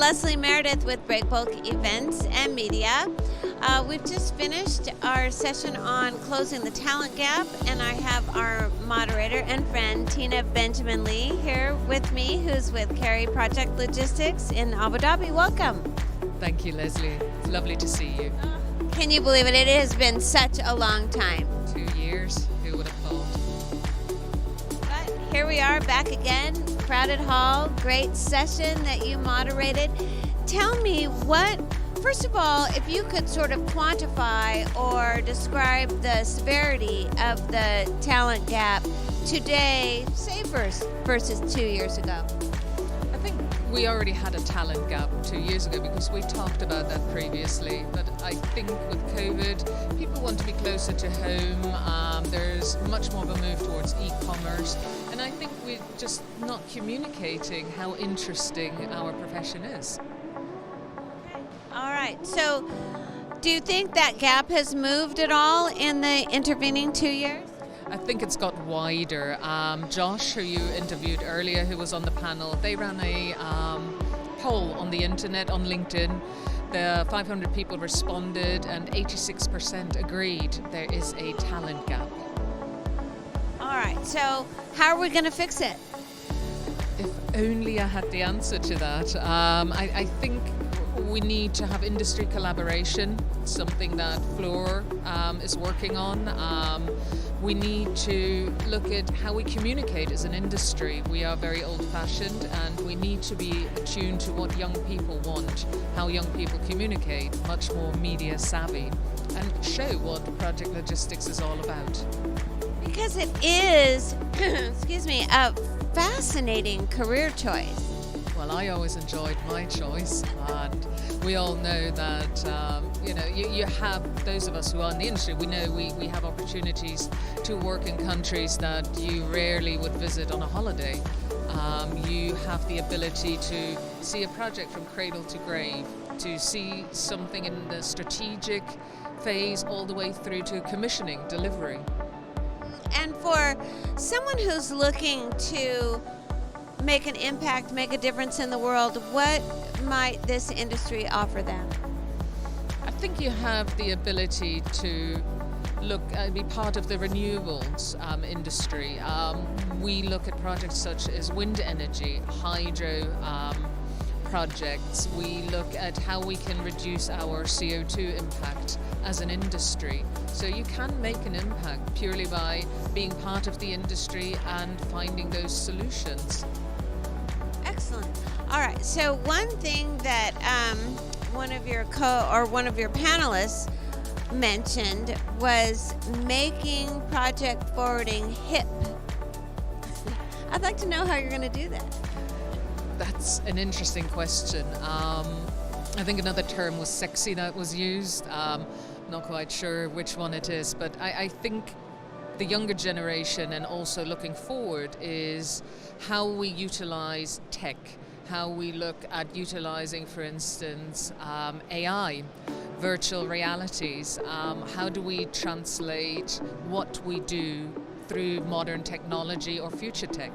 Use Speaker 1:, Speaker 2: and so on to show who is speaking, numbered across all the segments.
Speaker 1: Leslie Meredith with Breakbulk Events and Media. We've just finished our session on closing the talent gap, and I have our moderator and friend Tina Benjamin-Lea here with me, who's with Kerry Project Logistics in Abu Dhabi. Welcome.
Speaker 2: Thank you, Leslie. It's lovely to see you.
Speaker 1: Can you believe it? It has been such a long time.
Speaker 2: 2 years, who would have thought?
Speaker 1: But here we are back again, crowded hall, great session that you moderated. Tell me first of all, if you could sort of quantify or describe the severity of the talent gap today, say versus 2 years ago.
Speaker 2: I think we already had a talent gap 2 years ago because we talked about that previously. But I think with COVID, people want to be closer to home. There's much more of a move towards e-commerce. And I think we're just not communicating how interesting our profession is.
Speaker 1: All right. So do you think that gap has moved at all in the intervening 2 years?
Speaker 2: I think it's got wider. Josh, who you interviewed earlier, who was on the panel, they ran a poll on the internet, on LinkedIn. The 500 people responded and 86% agreed there is a talent gap.
Speaker 1: All right. So how are we going to fix it?
Speaker 2: If only I had the answer to that. I think we need to have industry collaboration, something that Floor is working on. We need to look at how we communicate as an industry. We are very old-fashioned, and we need to be attuned to what young people want, how young people communicate, much more media savvy, and show what project logistics is all about.
Speaker 1: Because it is, excuse me, a fascinating career choice.
Speaker 2: Well, I always enjoyed my choice, and we all know that, you have those of us who are in the industry, we know we have opportunities to work in countries that you rarely would visit on a holiday. You have the ability to see a project from cradle to grave, to see something in the strategic phase all the way through to commissioning, delivery.
Speaker 1: And for someone who's looking to make an impact, make a difference in the world, what might this industry offer them?
Speaker 2: I think you have the ability to be part of the renewables industry. We look at projects such as wind energy, hydro projects. We look at how we can reduce our CO2 impact as an industry. So you can make an impact purely by being part of the industry and finding those solutions.
Speaker 1: Excellent. All right. So one thing that one of your panelists mentioned was making project forwarding hip. I'd like to know how you're going to do that.
Speaker 2: That's an interesting question. I think another term was sexy that was used. Not quite sure which one it is, but I think the younger generation, and also looking forward, is how we utilize tech, how we look at utilizing, for instance, AI, virtual realities. How do we translate what we do through modern technology or future tech?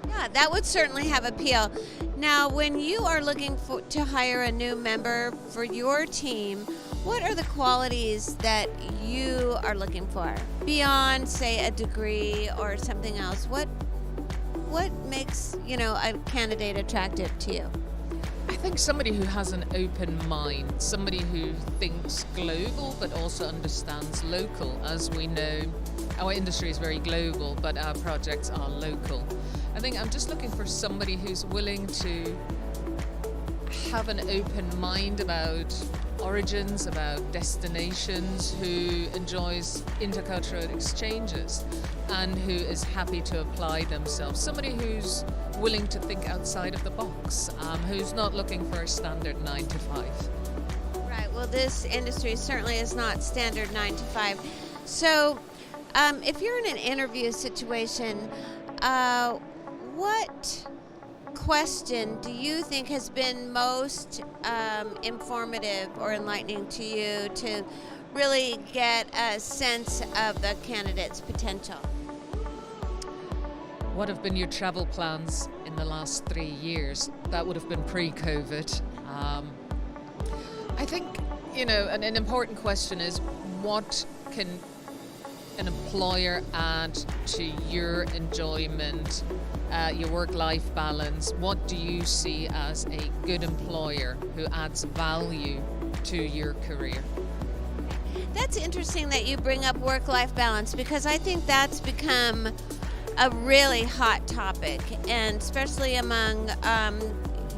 Speaker 1: Yeah, that would certainly have appeal. Now, when you are looking to hire a new member for your team, what are the qualities that you are looking for beyond, say, a degree or something else? What makes, a candidate attractive to you?
Speaker 2: I think somebody who has an open mind, somebody who thinks global but also understands local. As we know, our industry is very global, but our projects are local. I think I'm just looking for somebody who's willing to have an open mind about origins, about destinations, who enjoys intercultural exchanges, and who is happy to apply themselves. Somebody who's willing to think outside of the box, who's not looking for a standard 9 to 5.
Speaker 1: Right. Well, this industry certainly is not standard 9 to 5. So, if you're in an interview situation, what question do you think has been most informative or enlightening to you to really get a sense of the candidate's potential?
Speaker 2: What have been your travel plans in the last 3 years? That would have been pre-COVID. I think, an important question is, what can an employer add to your enjoyment, your work-life balance? What do you see as a good employer who adds value to your career?
Speaker 1: That's interesting that you bring up work-life balance, because I think that's become a really hot topic, and especially among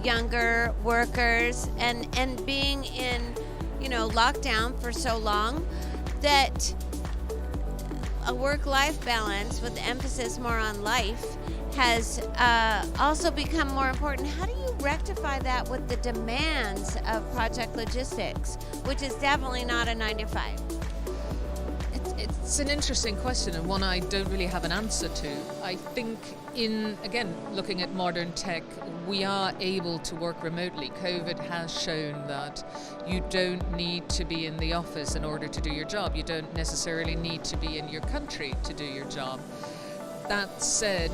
Speaker 1: younger workers, and being in lockdown for so long, that a work-life balance with the emphasis more on life has also become more important. How do you rectify that with the demands of project logistics, which is definitely not a 9 to 5?
Speaker 2: It's an interesting question, and one I don't really have an answer to. I think looking at modern tech, we are able to work remotely. COVID has shown that you don't need to be in the office in order to do your job. You don't necessarily need to be in your country to do your job. That said,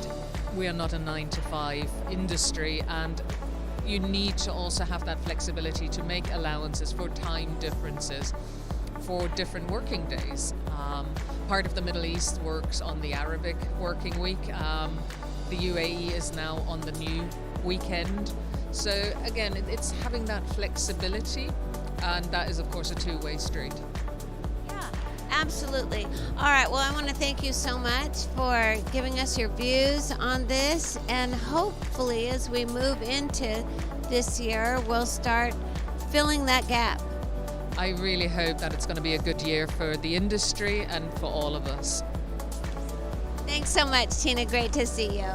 Speaker 2: we are not a 9 to 5 industry, and you need to also have that flexibility to make allowances for time differences for different working days. Part of the Middle East works on the Arabic working week. The UAE is now on the new weekend. So again, it's having that flexibility, and that is of course a two-way street.
Speaker 1: Yeah, absolutely. All right, well, I want to thank you so much for giving us your views on this, and hopefully as we move into this year, we'll start filling that gap.
Speaker 2: I really hope that it's going to be a good year for the industry and for all of us.
Speaker 1: Thanks so much, Tina. Great to see you.